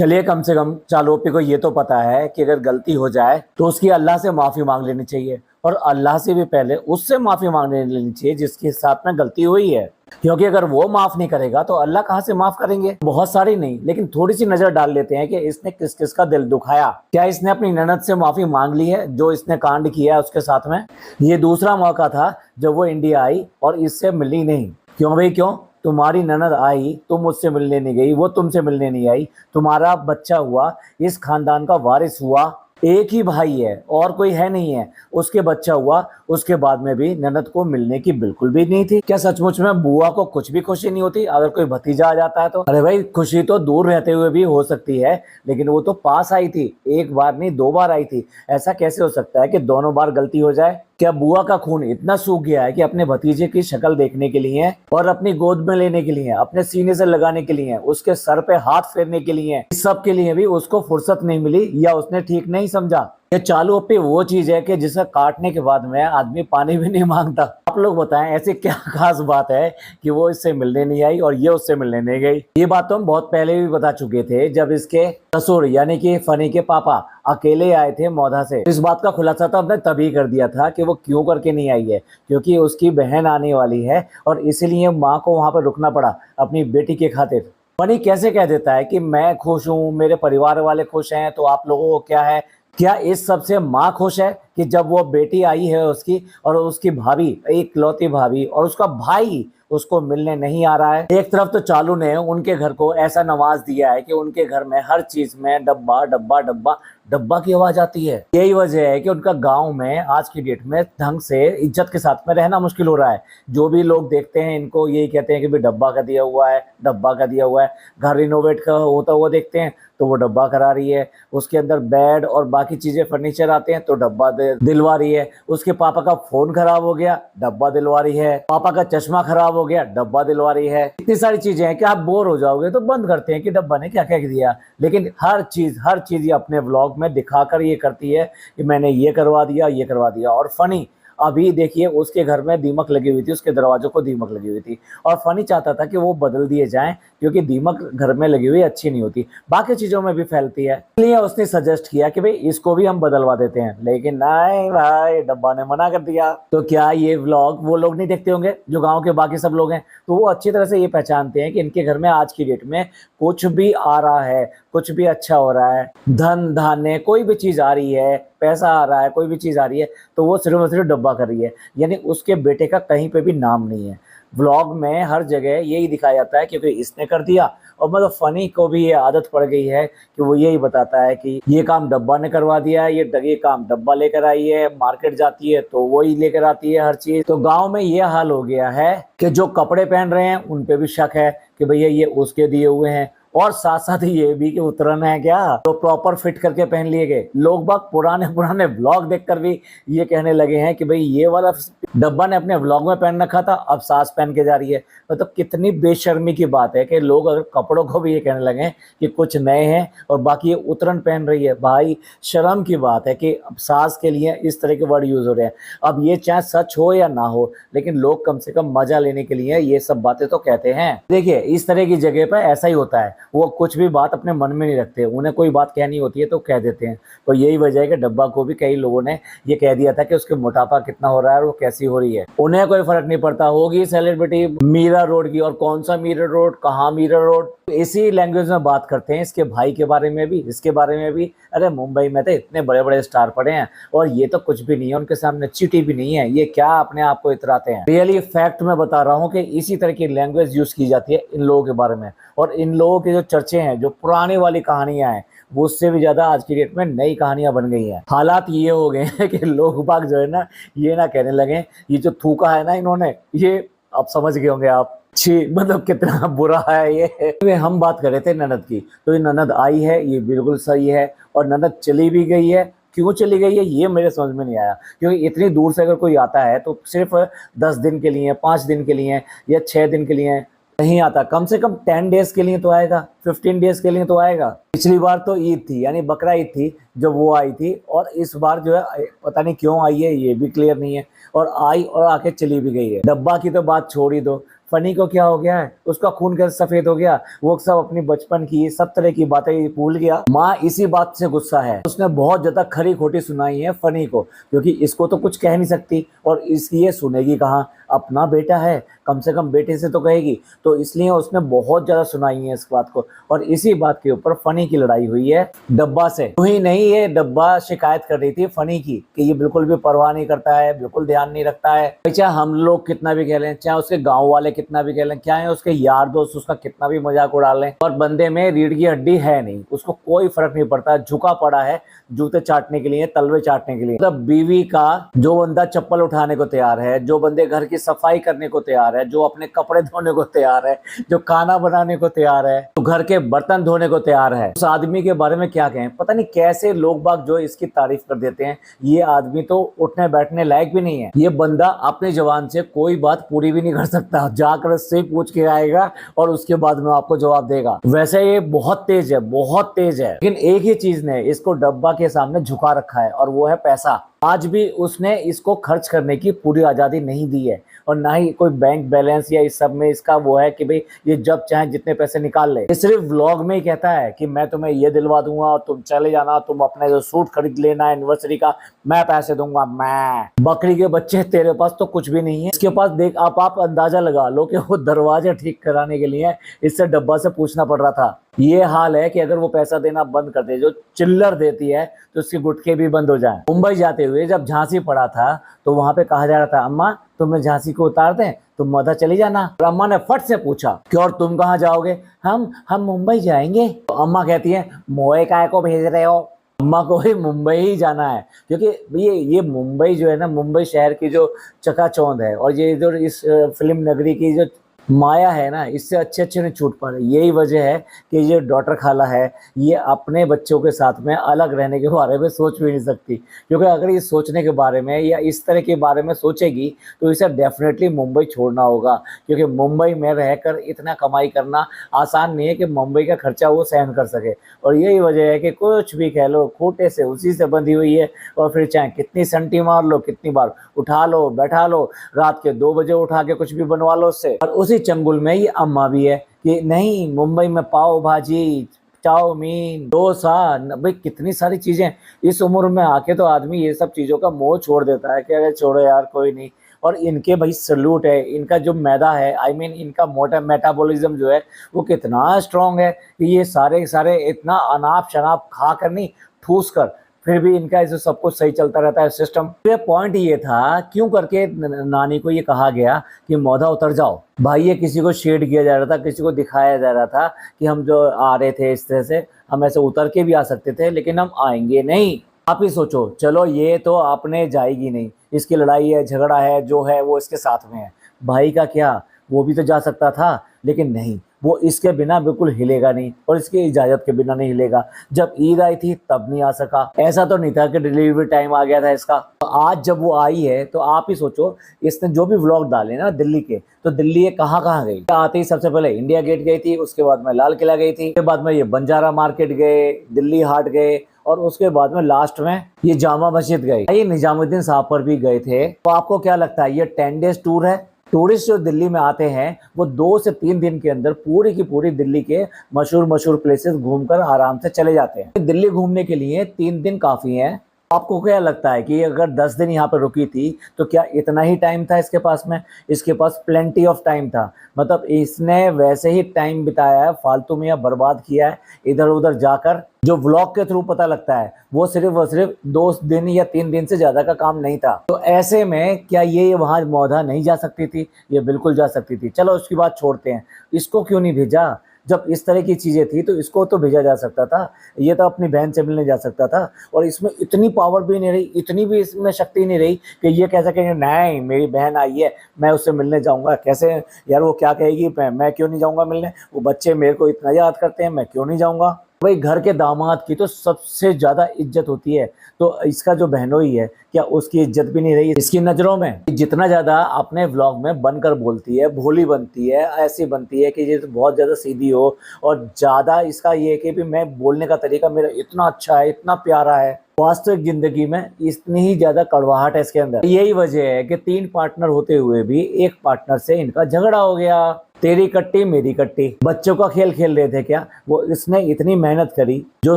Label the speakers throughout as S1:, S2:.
S1: चलिए कम से कम चालोपी को ये तो पता है कि अगर गलती हो जाए तो उसकी अल्लाह से माफी मांग लेनी चाहिए, और अल्लाह से भी पहले उससे माफी मांग लेनी चाहिए जिसके साथ में गलती हुई है। क्योंकि अगर वो माफ नहीं करेगा तो अल्लाह कहाँ से माफ करेंगे। बहुत सारी नहीं लेकिन थोड़ी सी नजर डाल लेते हैं कि इसने किस किस का दिल दुखाया। क्या इसने अपनी ननद से माफी मांग ली है जो इसने कांड किया है उसके साथ में? ये दूसरा मौका था जब वो इंडिया आई और इससे मिली नहीं। क्यों भाई क्यों? तुम्हारी ननद आई, तुम मुझसे मिलने नहीं गई, वो तुमसे मिलने नहीं आई, तुम्हारा बच्चा हुआ, इस खानदान का वारिस हुआ, एक ही भाई है और कोई है नहीं है, उसके बच्चा हुआ, उसके बाद में भी ननद को मिलने की बिल्कुल भी नहीं थी। क्या सचमुच में बुआ को कुछ भी खुशी नहीं होती अगर कोई भतीजा आ जाता है तो? अरे भाई खुशी तो दूर रहते हुए भी हो सकती है, लेकिन वो तो पास आई थी, एक बार नहीं 2 बार आई थी। ऐसा कैसे हो सकता है कि दोनों बार गलती हो जाए? क्या बुआ का खून इतना सूख गया है कि अपने भतीजे की शक्ल देखने के लिए और अपनी गोद में लेने के लिए, अपने सीने से लगाने के लिए, उसके सर पे हाथ फेरने के लिए, इस सब के लिए भी उसको फुर्सत नहीं मिली या उसने ठीक नहीं समझा? ये चालू पे वो चीज है कि जिसे काटने के बाद में आदमी पानी भी नहीं मांगता। आप लोग बताएं ऐसी क्या खास बात है कि वो इससे मिलने नहीं आई और ये उससे मिलने नहीं गई? ये बात तो हम बहुत पहले भी बता चुके थे जब इसके ससुर यानी कि फनी के पापा अकेले आए थे मौधा से। इस बात का खुलासा तो हमने तभी कर दिया था कि वो क्यों करके नहीं आई है, क्योंकि उसकी बहन आने वाली है और इसीलिए माँ को वहां पर रुकना पड़ा अपनी बेटी के खातिर। फनी कैसे कह देता है कि मैं खुश हूँ, मेरे परिवार वाले खुश हैं, तो आप लोगों को क्या है? क्या इस सब से माँ खुश है कि जब वो बेटी आई है उसकी और उसकी भाभी, एक लौती भाभी और उसका भाई उसको मिलने नहीं आ रहा है? एक तरफ तो चालू ने उनके घर को ऐसा नवाज दिया है कि उनके घर में हर चीज में डब्बा डब्बा डब्बा डब्बा की आवाज आती है। यही वजह है कि उनका गांव में आज की डेट में ढंग से इज्जत के साथ में रहना मुश्किल हो रहा है। जो भी लोग देखते हैं इनको यही कहते हैं कि भाई डब्बा का दिया हुआ है, डब्बा का दिया हुआ है। घर रिनोवेट का होता हुआ देखते हैं तो वो डब्बा करा रही है, उसके अंदर बेड और बाकी चीजें फर्नीचर आते हैं तो डब्बा दिलवा रही है। उसके पापा का फोन खराब हो गया, डब्बा दिलवा रही है। पापा का चश्मा खराब हो गया, डब्बा दिलवा रही है। इतनी सारी चीजें हैं कि आप बोर हो जाओगे तो बंद करते हैं कि डब्बा ने क्या क्या दिया। लेकिन हर चीज ये अपने व्लॉग में दिखाकर ये करती है कि मैंने ये करवा दिया, ये करवा दिया। और फनी अभी देखिए उसके घर में दीमक लगी हुई थी, उसके दरवाजों को दीमक लगी हुई थी और फनी चाहता था कि वो बदल दिए जाएं क्योंकि दीमक घर में लगी हुई अच्छी नहीं होती, बाकी चीजों में भी फैलती है। इसलिए उसने सजेस्ट किया कि भाई इसको भी हम बदलवा देते हैं, लेकिन नहीं भाई, डब्बा ने मना कर दिया। तो क्या ये व्लॉग वो लोग नहीं देखते होंगे जो गाँव के बाकी सब लोग हैं? तो वो अच्छी तरह से ये पहचानते हैं कि इनके घर में आज की डेट में कुछ भी आ रहा है, कुछ भी अच्छा हो रहा है, धन धान्य कोई भी चीज आ रही है, पैसा आ रहा है, कोई भी चीज आ रही है तो वो सिर्फ और सिर्फ डब्बा कर रही है। यानी उसके बेटे का कहीं पे भी नाम नहीं है। व्लॉग में हर जगह यही दिखाया जाता है क्योंकि इसने कर दिया। और मतलब फनी को भी ये आदत पड़ गई है कि वो यही बताता है कि ये काम डब्बा ने करवा दिया है, ये काम डब्बा लेकर आई है। मार्केट जाती है तो वही लेकर आती है हर चीज। तो गांव में ये हाल हो गया है कि जो कपड़े पहन रहे हैं उन पे भी शक है कि भैया ये उसके दिए हुए हैं, और साथ साथ ये भी कि उतरन है क्या तो प्रॉपर फिट करके पहन लिए गए। लोग बाग पुराने पुराने व्लॉग देखकर भी ये कहने लगे हैं कि भाई ये वाला डब्बा ने अपने व्लॉग में पहन रखा था, अब सास पहन के जा रही है। मतलब तो कितनी बेशर्मी की बात है कि लोग अगर कपड़ों को भी ये कहने लगे कि कुछ नए हैं और बाकी ये उतरन पहन रही है। भाई शर्म की बात है कि अब सास के लिए इस तरह के वर्ड यूज हो रहे हैं। अब ये चाहे सच हो या ना हो, लेकिन लोग कम से कम मजा लेने के लिए ये सब बातें तो कहते हैं। देखिए इस तरह की जगह पर ऐसा ही होता है, वो कुछ भी बात अपने मन में नहीं रखते, उन्हें कोई बात कहनी होती है तो कह देते हैं। तो यही वजह है कि डब्बा को भी कई लोगों ने ये कह दिया था कि उसके मोटापा कितना हो रहा है और वो कैसी हो रही है। उन्हें कोई फर्क नहीं पड़ता। होगी सेलिब्रिटी मीरा रोड की, और कौन सा मीरा रोड, कहाँ मीरा रोड, इसी लैंग्वेज में बात करते हैं। इसके भाई के बारे में भी, इसके बारे में भी। अरे मुंबई में तो इतने बड़े बड़े स्टार पड़े हैं और ये तो कुछ भी नहीं है उनके सामने, चीटी भी नहीं है। ये क्या अपने आप को इतराते हैं? रियली फैक्ट में बता रहा हूँ कि इसी तरह की लैंग्वेज यूज की जाती है इन लोगों के बारे में। और इन लोगों के जो चर्चे हैं, जो पुराने वाली कहानियां हैं, वो उससे भी ज्यादा आज की डेट में नई कहानियां बन गई हैं। हालात ये हो गए हैं कि लोग बाग जो है ना, ये ना कहने लगे ये जो थूका है ना इन्होंने, ये अब समझ गए होंगे आप, छी मतलब कितना बुरा है ये। हम बात कर रहे थे ननद की, तो ये ननद आई है, ये बिल्कुल सही है, और ननद चली भी गई है। क्यों चली गई है ये मेरे समझ में नहीं आया, क्योंकि इतनी दूर से अगर कोई आता है तो सिर्फ 10 दिन के लिए, 5 दिन के लिए या 6 दिन के लिए नहीं आता, कम से कम 10 डेज के लिए तो आएगा, 15 डेज के लिए तो आएगा। पिछली बार तो ईद थी यानी बकरा ईद थी जब वो आई थी, और इस बार जो है पता नहीं क्यों आई है, ये भी क्लियर नहीं है। और आई और आके चली भी गई है। डब्बा की तो बात छोड़ ही दो, फनी को क्या हो गया है, उसका खून कैसे सफेद हो गया, वो सब अपनी बचपन की सब तरह की बातें भूल गया। माँ इसी बात से गुस्सा है, उसने बहुत ज्यादा खरी खोटी सुनाई है फनी को, क्योंकि इसको तो कुछ कह नहीं सकती और इसकी ये सुनेगी कहाँ, अपना बेटा है, कम से कम बेटे से तो कहेगी। तो इसलिए उसने बहुत ज्यादा सुनाई है इस बात को, और इसी बात के ऊपर फनी की लड़ाई हुई है डब्बा से। तो ही नहीं, ये डब्बा शिकायत कर रही थी फनी की कि ये बिल्कुल भी परवाह नहीं करता है, बिल्कुल ध्यान नहीं रखता है। चाहे हम लोग कितना भी कह लें, चाहे उसके गाँव वाले कितना भी कह लें, चाहे उसके यार दोस्त उसका कितना भी मजाक उड़ा लें, और बंदे में रीढ़ की हड्डी है नहीं, उसको कोई फर्क नहीं पड़ता, झुका पड़ा है जूते चाटने के लिए, तलवे चाटने के लिए। मतलब बीवी का जो बंदा चप्पल उठाने को तैयार है, जो बंदे घर की सफाई करने को तैयार है, जो अपने कपड़े धोने को तैयार है, जो खाना बनाने को तैयार है, जो घर के बर्तन धोने को तैयार है, उस आदमी के बारे में क्या कहें। पता नहीं कैसे लोग बाग जो इसकी तारीफ कर देते हैं। ये आदमी तो उठने बैठने लायक भी नहीं है। ये बंदा अपनी जबान से कोई बात पूरी भी नहीं कर सकता, जाकर उससे पूछ के आएगा और उसके बाद में आपको जवाब देगा। वैसे ये बहुत तेज है, बहुत तेज है, लेकिन एक ही चीज ने इसको डब्बा के सामने झुका रखा है, और वो है पैसा। आज भी उसने इसको खर्च करने की पूरी आजादी नहीं दी है, और ना ही कोई बैंक बैलेंस या इस सब में इसका वो है कि भाई ये जब चाहे जितने पैसे निकाल ले। ये सिर्फ व्लॉग में ही कहता है कि मैं तुम्हें ये दिलवा दूंगा और तुम चले जाना, तुम अपने जो सूट खरीद लेना एनिवर्सरी का, मैं पैसे दूंगा। मैं बकरी के बच्चे, तेरे पास तो कुछ भी नहीं है। इसके पास देख, आप अंदाजा लगा लो कि वो दरवाजा ठीक कराने के लिए इससे डब्बा से पूछना पड़ रहा था। ये हाल है कि अगर वो पैसा देना बंद कर दे, जो चिल्लर देती है, तो उसके गुटके भी बंद हो जाएं। मुंबई जाते हुए जब झांसी पड़ा था तो वहां पे कहा जा रहा था, अम्मा तुम्हें झांसी को उतार दें, तुम मधा चली जाना। और अम्मा ने फट से पूछा कि और तुम कहाँ जाओगे? हम मुंबई जाएंगे। तो अम्मा कहती है, मोए काय को भेज रहे हो? अम्मा को ही मुंबई ही जाना है, क्योंकि ये मुंबई जो है ना, मुंबई शहर की जो चकाचौंध है, और ये जो इस फिल्म नगरी की जो माया है ना, इससे अच्छे नहीं छूट पा रहे। यही वजह है कि ये डॉटर खाला है, ये अपने बच्चों के साथ में अलग रहने के बारे में सोच भी नहीं सकती, क्योंकि अगर ये सोचने के बारे में या इस तरह के बारे में सोचेगी तो इसे डेफिनेटली मुंबई छोड़ना होगा, क्योंकि मुंबई में रहकर इतना कमाई करना आसान नहीं है कि मुंबई का खर्चा वो सहन कर सके। और यही वजह है कि कुछ भी कह लो, खूंटे से उसी से बंधी हुई है, और फिर चाहे कितनी संटी मार लो, कितनी बार उठा लो, बैठा लो, रात के 2 बजे उठा के कुछ भी बनवा लो उससे। और उसी चंगुल में ये अम्मा भी है कि नहीं, मुंबई में पाव भाजी, चाउमीन, डोसा, भाई कितनी सारी चीजें। इस उम्र में आके तो आदमी ये सब चीजों का मोह छोड़ देता है कि अरे छोड़ो यार, कोई नहीं। और इनके भाई सल्यूट है, इनका जो मैदा है, आई मीन इनका मोटा मेटाबॉलिज्म जो है वो कितना स्ट्रांग है कि ये सारे इतना अनाप शनाप खा कर नहीं, ठूस कर, फिर भी इनका ऐसे सब कुछ सही चलता रहता है सिस्टम। ये पॉइंट ये था, क्यों करके नानी को ये कहा गया कि मौधा उतर जाओ। भाई ये किसी को शेड किया जा रहा था, किसी को दिखाया जा रहा था कि हम जो आ रहे थे इस तरह से, हम ऐसे उतर के भी आ सकते थे, लेकिन हम आएंगे नहीं। आप ही सोचो, चलो ये तो आपने जाएगी नहीं, इसकी लड़ाई है, झगड़ा है, जो है वो इसके साथ में है। भाई का क्या, वो भी तो जा सकता था, लेकिन नहीं, वो इसके बिना बिल्कुल हिलेगा नहीं, और इसकी इजाजत के बिना नहीं हिलेगा। जब ईद आई थी तब नहीं आ सका, ऐसा तो नहीं था कि डिलीवरी टाइम आ गया था इसका। तो आज जब वो आई है तो आप ही सोचो, इसने जो भी व्लॉग डाले ना दिल्ली के, तो दिल्ली ये कहाँ कहाँ गई। आते ही सबसे पहले इंडिया गेट गई थी, उसके बाद में लाल किला गई थी, उसके बाद में ये बंजारा मार्केट गए, दिल्ली हाट गए, और उसके बाद में लास्ट में ये जामा मस्जिद गए, ये निजामुद्दीन साहब पर भी गए थे। तो आपको क्या लगता है, ये 10 डेज टूर है? टूरिस्ट जो दिल्ली में आते हैं वो 2 से 3 दिन के अंदर पूरी की पूरी दिल्ली के मशहूर प्लेसेस घूमकर आराम से चले जाते हैं। दिल्ली घूमने के लिए 3 दिन काफी हैं। आपको क्या लगता है कि अगर 10 दिन यहाँ पर रुकी थी तो क्या इतना ही टाइम था इसके पास में? इसके पास प्लेंटी ऑफ टाइम था। मतलब इसने वैसे ही टाइम बिताया है, फालतू में या बर्बाद किया है इधर उधर जाकर। जो व्लॉग के थ्रू पता लगता है वो सिर्फ 2 दिन या 3 दिन से ज्यादा का काम नहीं था। तो ऐसे में क्या ये वहां मौधा नहीं जा सकती थी? ये बिल्कुल जा सकती थी। चलो उसकी बात छोड़ते हैं, इसको क्यों नहीं भेजा? जब इस तरह की चीजें थी तो इसको तो भेजा जा सकता था। ये तो अपनी बहन से मिलने जा सकता था, और इसमें इतनी पावर भी नहीं रही, इतनी भी इसमें शक्ति नहीं रही कि ये कह सके नहीं मेरी बहन आई है मैं उससे मिलने जाऊंगा। कैसे यार, वो क्या कहेगी, मैं क्यों नहीं जाऊंगा मिलने? वो बच्चे मेरे को इतना याद करते हैं, मैं क्यों नहीं जाऊंगा? भाई घर के दामाद की तो सबसे ज्यादा इज्जत होती है, तो इसका जो बहनोई है क्या उसकी इज्जत भी नहीं रही इसकी नजरों में? जितना ज्यादा अपने व्लॉग में बनकर बोलती है, भोली बनती है, ऐसी बनती है कि ये तो बहुत ज्यादा सीधी हो, और ज्यादा इसका ये है कि भी मैं बोलने का तरीका मेरा इतना अच्छा है, इतना प्यारा है, वास्तविक जिंदगी में इतनी ही ज्यादा कड़वाहट है इसके अंदर। यही वजह है कि 3 पार्टनर होते हुए भी एक पार्टनर से इनका झगड़ा हो गया। तेरी कट्टी मेरी कट्टी, बच्चों का खेल खेल रहे थे क्या? वो इसने इतनी मेहनत करी, जो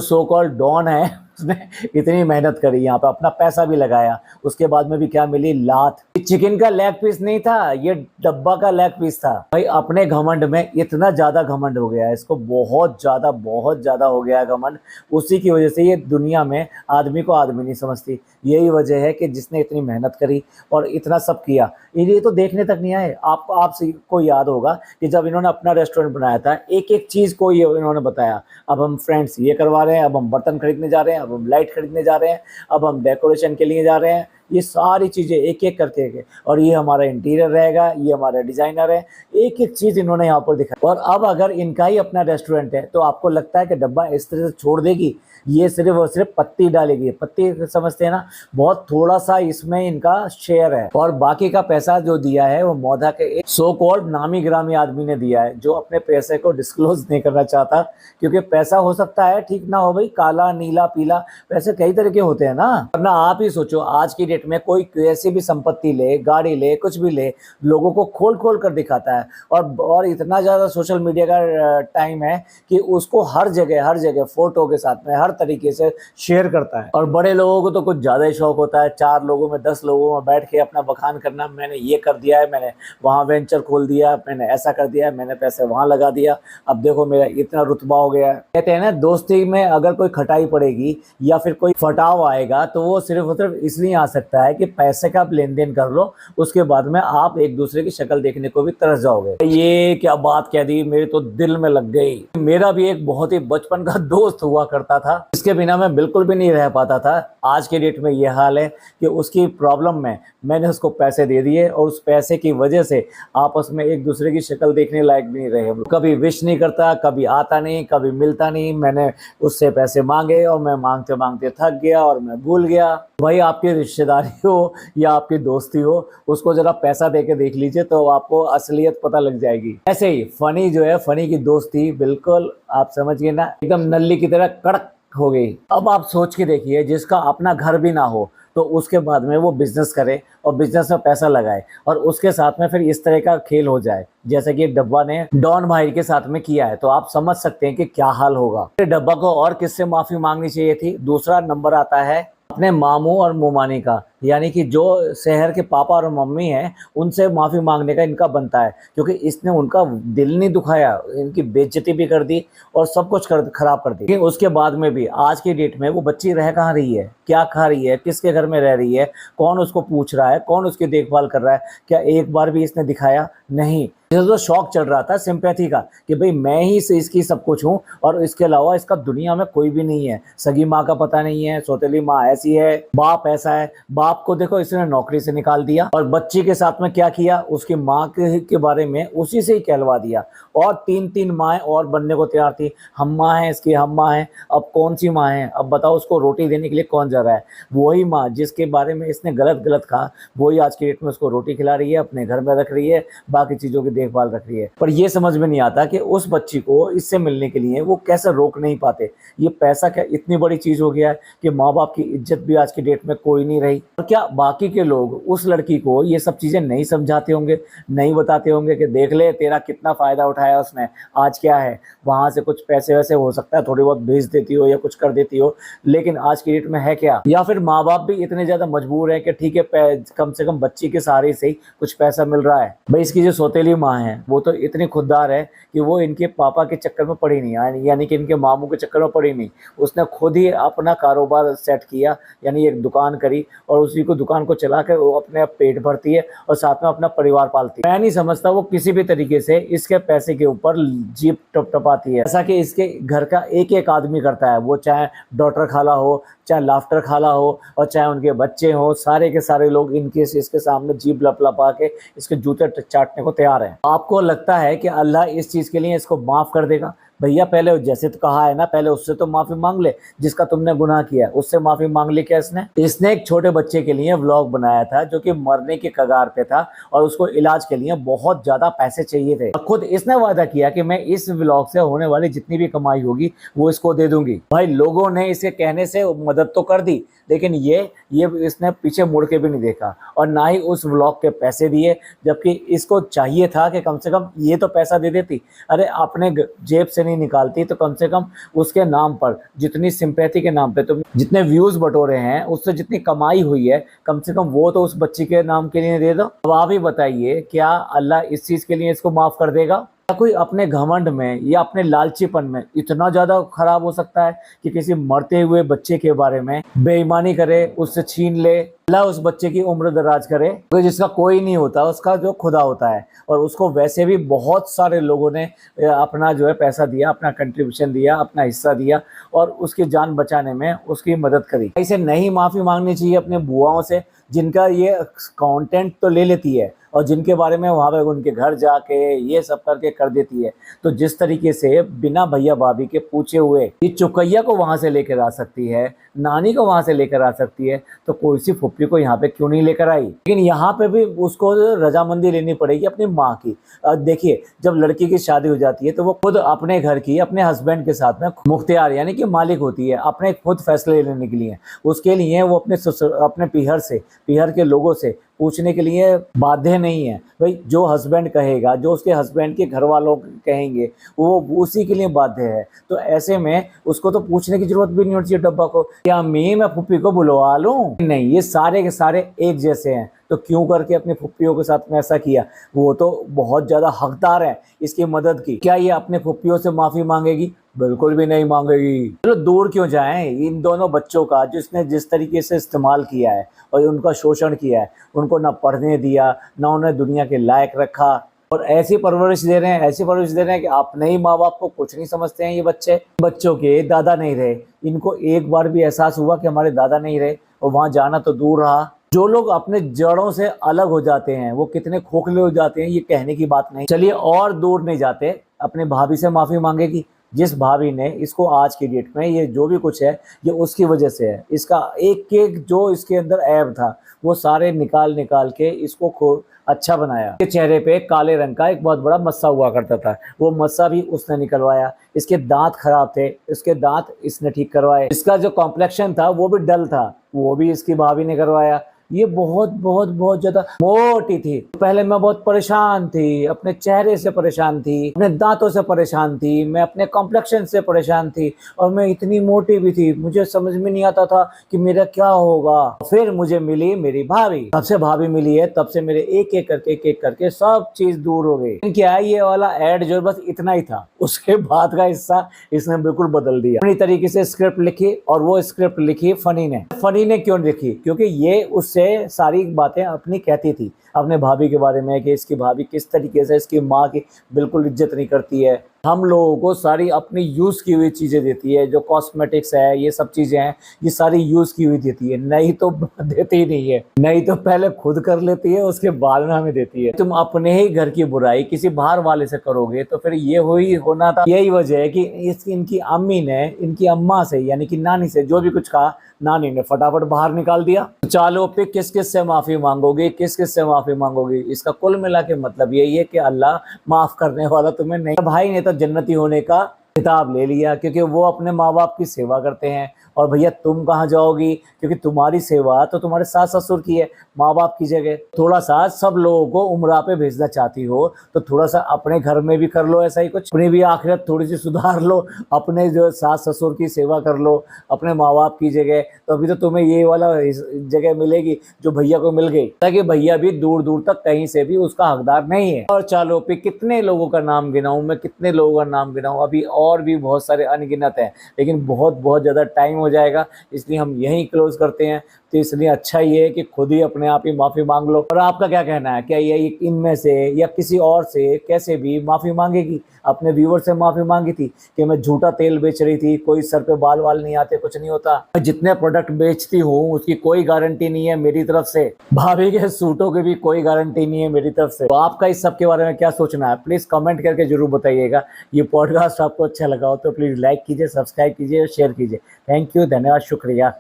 S1: सो कॉल्ड डॉन है उसने इतनी मेहनत करी, यहाँ पे अपना पैसा भी लगाया, उसके बाद में भी क्या मिली? लात। चिकन का लेग पीस नहीं था, ये डब्बा का लेग पीस था। भाई अपने घमंड में इतना ज्यादा घमंड हो गया है इसको, बहुत ज्यादा हो गया है घमंड। उसी की वजह से ये दुनिया में आदमी को आदमी नहीं समझती। यही वजह है कि जिसने इतनी मेहनत करी और इतना सब किया, ये तो देखने तक नहीं आए। आपसे को याद होगा कि जब इन्होंने अपना रेस्टोरेंट बनाया था, एक एक चीज को ये इन्होंने बताया, अब हम फ्रेंड्स ये करवा रहे हैं, अब हम बर्तन खरीदने जा रहे हैं, अब हम लाइट खरीदने जा रहे हैं, अब हम डेकोरेशन के लिए जा रहे हैं, ये सारी चीजें एक एक करके के, और ये हमारा इंटीरियर रहेगा, ये हमारा डिजाइनर है, एक एक चीज इन्होंने यहाँ पर दिखाई। और अब अगर इनका ही अपना रेस्टोरेंट है तो आपको लगता है कि डब्बा इस तरह से छोड़ देगी? ये सिर्फ और सिर्फ पत्ती डालेगी। पत्ती समझते हैं ना, बहुत थोड़ा सा इसमें इनका शेयर है, और बाकी का पैसा जो दिया है वो मौधा के एक सो कॉल्ड नामी ग्रामी आदमी ने दिया है, जो अपने पैसे को डिस्क्लोज नहीं करना चाहता, क्योंकि पैसा हो सकता है ठीक ना हो भाई, काला नीला पीला, पैसे कई तरह के होते हैं ना। वरना आप ही सोचो, आज की डेट में कोई कैसी भी संपत्ति ले, गाड़ी ले, कुछ भी ले, लोगों को खोल खोल कर दिखाता है, और इतना ज्यादा सोशल मीडिया का टाइम है कि उसको हर जगह फोटो के साथ में हर तरीके से शेयर करता है। और बड़े लोगों को तो कुछ ज्यादा ही शौक होता है, 4 लोगों में 10 लोगों में बैठ के अपना बखान करना, मैंने ये कर दिया है, मैंने वहां वेंचर खोल दिया, मैंने ऐसा कर दिया है, मैंने पैसे वहां लगा दिया, अब देखो मेरा इतना रुतबा हो गया है। कहते हैं ना, दोस्ती में अगर कोई खटाई पड़ेगी या फिर कोई फटाव आएगा तो वो सिर्फ और सिर्फ इसलिए आ सकता है कि पैसे का आप लेन देन कर लो, उसके बाद में आप एक दूसरे की शक्ल देखने को भी तरस जाओगे। ये क्या बात कह दी, मेरे तो दिल में लग गई। मेरा भी एक बहुत ही बचपन का दोस्त हुआ करता था, इसके बिना मैं बिल्कुल भी नहीं रह पाता था। आज के डेट में ये हाल है कि उसकी प्रॉब्लम में मैंने उसको पैसे दे दिए, और उस पैसे की वजह से आपस में एक दूसरे की शक्ल देखने लायक भी नहीं रहे। कभी विश नहीं करता, कभी आता नहीं, कभी मिलता नहीं। मैंने उससे पैसे मांगे और मैं मांगते मांगते थक गया और मैं भूल गया। भाई आपकी रिश्तेदारी हो या आपकी दोस्ती हो, उसको जरा पैसा दे के देख लीजिए तो आपको असलियत पता लग जाएगी। ऐसे ही फनी जो है, फनी की दोस्ती बिल्कुल आप समझ गए ना, एकदम नल्ली की तरह कड़क हो गई। अब आप सोच के देखिए, जिसका अपना घर भी ना हो तो उसके बाद में वो बिजनेस करे और बिजनेस में पैसा लगाए, और उसके साथ में फिर इस तरह का खेल हो जाए जैसे कि डब्बा ने डॉन भाई के साथ में किया है, तो आप समझ सकते हैं कि क्या हाल होगा। डब्बा को और किससे माफी मांगनी चाहिए थी? दूसरा नंबर आता है अपने मामू और मुमानी का, यानी कि जो शहर के पापा और मम्मी हैं उनसे माफी मांगने का इनका बनता है, क्योंकि इसने उनका दिल नहीं दुखाया, इनकी बेइज्जती भी कर दी और सब कुछ खराब कर दी। उसके बाद में भी आज की डेट में वो बच्ची रह कहाँ रही है, क्या खा रही है, किसके घर में रह रही है, कौन उसको पूछ रहा है, कौन उसकी देखभाल कर रहा है? क्या एक बार भी इसने दिखाया? नहीं। तो शौक चल रहा था सिंपैथी का कि भाई मैं ही से इसकी सब कुछ हूँ, और इसके अलावा इसका दुनिया में कोई भी नहीं है। सगी माँ का पता नहीं है, सौतेली माँ ऐसी है, बाप ऐसा है। बाप को देखो इसने नौकरी से निकाल दिया, और बच्ची के साथ में क्या किया, उसकी माँ के बारे में उसी से ही कहलवा दिया। और 3 माएँ और बनने को तैयार थी, हम माँ हैं इसकी, हम माँ हैं। अब कौन सी माँ है? अब बताओ, उसको रोटी देने के लिए कौन जा रहा है? वही माँ जिसके बारे में इसने गलत कहा, वही आज की डेट में उसको रोटी खिला रही है, अपने घर में रख रही है, बाकी चीजों की देखभाल रख रही है। पर ये समझ में नहीं आता कि उस बच्ची को इससे मिलने के लिए वो कैसे रोक नहीं पाते। ये पैसा क्या इतनी बड़ी चीज हो गया है कि माँ बाप की इज्जत भी आज की डेट में कोई नहीं रही? और क्या बाकी के लोग उस लड़की को ये सब चीजें नहीं समझाते होंगे, नहीं बताते होंगे कि देख ले तेरा कितना फायदा उठाया उसने, आज क्या है, वहां से कुछ पैसे वैसे हो सकता है थोड़ी बहुत भेज देती हो या कुछ कर देती हो, लेकिन आज की डेट में है क्या? या फिर माँ बाप भी इतने ज्यादा मजबूर है कि ठीक है कम से कम बच्ची के सहारे से ही कुछ पैसा मिल रहा है। भाई इसकी जो सौतेली माँ है वो तो इतनी खुददार है कि वो इनके पापा के चक्कर में पड़ी नहीं, यानी कि इनके मामू के चक्कर में पड़ी नहीं। उसने खुद ही अपना कारोबार सेट किया, यानी एक दुकान करी, और उसी को दुकान को चला कर वो अपने पेट भरती है और साथ में अपना परिवार पालती है। मैं नहीं समझता वो किसी भी तरीके से इसके पैसे के ऊपर जीप टपटपाती है, ऐसा कि इसके घर का एक एक आदमी करता है। वो चाहे डॉक्टर खाला हो, चाहे लाफ्टर खाला हो, और चाहे उनके बच्चे हो, सारे के सारे लोग इसके सामने जीभ लपलपा के इसके जूते चाटने को तैयार हैं। आपको लगता है कि अल्लाह इस चीज के लिए इसको माफ कर देगा? भैया पहले जैसे तो कहा है ना, पहले उससे तो माफी मांग ले जिसका तुमने गुनाह किया, उससे माफी मांग ली क्या इसने एक छोटे बच्चे के लिए व्लॉग बनाया था जो कि मरने के कगार पे था और उसको इलाज के लिए बहुत ज्यादा पैसे चाहिए थे। खुद इसने वादा किया कि मैं इस व्लॉग से होने वाली जितनी भी कमाई होगी वो इसको दे दूंगी। भाई लोगों ने इसके कहने से मदद तो कर दी, लेकिन ये इसने पीछे मुड़ के भी नहीं देखा और ना ही उस व्लॉग के पैसे दिए, जबकि इसको चाहिए था कि कम से कम ये तो पैसा दे देती। अरे अपने जेब से नहीं निकालती तो कम से कम उसके नाम पर, जितनी सिंपैथी के नाम पे तुम जितने व्यूज बटोरे हैं, उससे जितनी कमाई हुई है, कम से कम वो तो उस बच्ची के नाम के लिए दे दो। अब आप ही बताइए, क्या अल्लाह इस चीज के लिए इसको माफ कर देगा? या कोई अपने घमंड में या अपने लालचीपन में इतना ज्यादा खराब हो सकता है कि किसी मरते हुए बच्चे के बारे में बेईमानी करे, उससे छीन ले? अल्लाह उस बच्चे की उम्र दराज करे, तो जिसका कोई नहीं होता, उसका जो खुदा होता है। और उसको वैसे भी बहुत सारे लोगों ने अपना जो है पैसा दिया, अपना कंट्रीब्यूशन दिया, अपना हिस्सा दिया और उसकी जान बचाने में उसकी मदद करी। इसे नहीं माफी मांगनी चाहिए अपने बुआओं से, जिनका ये कंटेंट तो ले लेती है और जिनके बारे में वहाँ पे उनके घर जाके ये सब करके कर देती है। तो जिस तरीके से बिना भैया भाभी के पूछे हुए ये चुकैया को वहाँ से लेकर आ सकती है, नानी को वहाँ से लेकर आ सकती है, तो कोई सी फुप्पी को यहाँ पे क्यों नहीं लेकर आई? लेकिन यहाँ पे भी उसको रजामंदी लेनी पड़ेगी अपनी माँ की। देखिए, जब लड़की की शादी हो जाती है तो वो खुद अपने घर की अपने हस्बैंड के साथ में मुख्तियार यानी कि मालिक होती है अपने खुद फैसले लेने के लिए। उसके लिए वो अपने पीहर के लोगों से पूछने के लिए बाध्य नहीं है। भाई जो हस्बैंड कहेगा, जो उसके हस्बैंड के घर वालों कहेंगे, वो उसी के लिए बाध्य है। तो ऐसे में उसको तो पूछने की जरूरत भी नहीं होती है डब्बा को, क्या मैं फुप्पी को बुलवा लूं? नहीं, ये सारे के सारे एक जैसे हैं। तो क्यों करके अपनी फुप्पियों के साथ में ऐसा किया? वो तो बहुत ज्यादा हकदार है इसकी मदद की। क्या ये अपने फुप्पियों से माफी मांगेगी? बिल्कुल भी नहीं मांगेगी। चलो दूर क्यों जाएं, इन दोनों बच्चों का जिसने जिस तरीके से इस्तेमाल किया है और उनका शोषण किया है, उनको ना पढ़ने दिया, ना उन्हें दुनिया के लायक रखा, और ऐसी परवरिश दे रहे हैं कि अपने ही माँ बाप को कुछ नहीं समझते हैं। ये बच्चों के दादा नहीं रहे, इनको एक बार भी एहसास हुआ कि हमारे दादा नहीं रहे, और वहां जाना तो दूर रहा। जो लोग अपने जड़ों से अलग हो जाते हैं वो कितने खोखले हो जाते हैं, ये कहने की बात नहीं। चलिए और दूर नहीं जाते, अपने भाभी से माफी मांगेगी। जिस भाभी ने इसको आज की डेट में ये जो भी कुछ है ये उसकी वजह से है। इसका एक एक जो इसके अंदर ऐब था वो सारे निकाल के इसको अच्छा बनाया। इसके चेहरे पे काले रंग का एक बहुत बड़ा मस्सा हुआ करता था, वो मस्सा भी उसने निकलवाया। इसके दांत खराब थे, इसके दांत इसने ठीक करवाए। इसका जो कॉम्प्लेक्शन था वो भी डल था, वो भी इसकी भाभी ने करवाया। ये बहुत ज्यादा मोटी थी। पहले मैं बहुत परेशान थी, अपने चेहरे से परेशान थी, अपने दांतों से परेशान थी, मैं अपने कॉम्प्लेक्शन से परेशान थी, और मैं इतनी मोटी भी थी, मुझे समझ में नहीं आता था कि मेरा क्या होगा। फिर मुझे मिली मेरी भाभी, तब से भाभी मिली है, तब से मेरे एक एक करके सब चीज दूर हो गई। क्या है, ये वाला एड जो बस इतना ही था, उसके बाद का हिस्सा इसने बिल्कुल बदल दिया। अपनी तरीके से स्क्रिप्ट लिखी, और वो स्क्रिप्ट लिखी फनी ने क्यों लिखी? क्योंकि ये उससे सारी बातें अपनी कहती थी अपने भाभी के बारे में, कि इसकी भाभी किस तरीके से इसकी माँ की बिल्कुल इज्जत नहीं करती है, हम लोगों को सारी अपनी यूज की हुई चीजें देती है, जो कॉस्मेटिक्स है ये सब चीजें हैं, ये सारी यूज की हुई देती है, नहीं तो देती ही नहीं है, नहीं तो पहले खुद कर लेती है उसके बाद में हमें देती है। तुम अपने ही घर की बुराई किसी बाहर वाले से करोगे तो फिर ये होना था। यही वजह है कि इनकी अम्मी ने इनकी अम्मा से यानी कि नानी से जो भी कुछ कहा, नानी ने फटाफट बाहर निकाल दिया। चालो पे किस किस से माफी मांगोगे, किस किस से माफी मांगोगे? इसका कुल मिला के मतलब यही है कि अल्लाह माफ करने वाला तुम्हें नहीं। भाई ने तो जन्नती होने का खिताब ले लिया क्योंकि वो अपने माँ बाप की सेवा करते हैं, और भैया तुम कहाँ जाओगी? क्योंकि तुम्हारी सेवा तो तुम्हारे सास ससुर की है, माँ बाप की जगह। थोड़ा सा सब लोगों को उम्रा पे भेजना चाहती हो तो थोड़ा सा अपने घर में भी कर लो ऐसा ही कुछ, अपनी भी आखिरत थोड़ी सी सुधार लो, अपने जो सास ससुर की सेवा कर लो अपने माँ बाप की जगह, तो अभी तो तुम्हें ये वाला जगह मिलेगी जो भैया को मिल गई, ताकि भैया भी दूर दूर तक कहीं से भी उसका हकदार नहीं है। और चालो पे कितने लोगों का नाम गिनाऊं मैं, कितने लोगों का नाम गिनाऊं, अभी और भी बहुत सारे अनगिनत हैं, लेकिन बहुत ज़्यादा टाइम हो जाएगा, इसलिए हम यहीं क्लोज करते हैं। तो इसलिए अच्छा ये है कि खुद ही अपने आप ही माफ़ी मांग लो। और आपका क्या कहना है, क्या ये इनमें से या किसी और से कैसे भी माफ़ी मांगेगी? अपने व्यूवर से माफ़ी मांगी थी कि मैं झूठा तेल बेच रही थी, कोई सर पे बाल वाल नहीं आते, कुछ नहीं होता, मैं जितने प्रोडक्ट बेचती हूँ उसकी कोई गारंटी नहीं है मेरी तरफ से, भाभी के सूटों की भी कोई गारंटी नहीं है मेरी तरफ से। तो आपका इस सब के बारे में क्या सोचना है, प्लीज़ कमेंट करके जरूर बताइएगा। ये पॉडकास्ट आपको अच्छा लगा हो तो प्लीज़ लाइक कीजिए, सब्सक्राइब कीजिए और शेयर कीजिए। थैंक यू, धन्यवाद, शुक्रिया।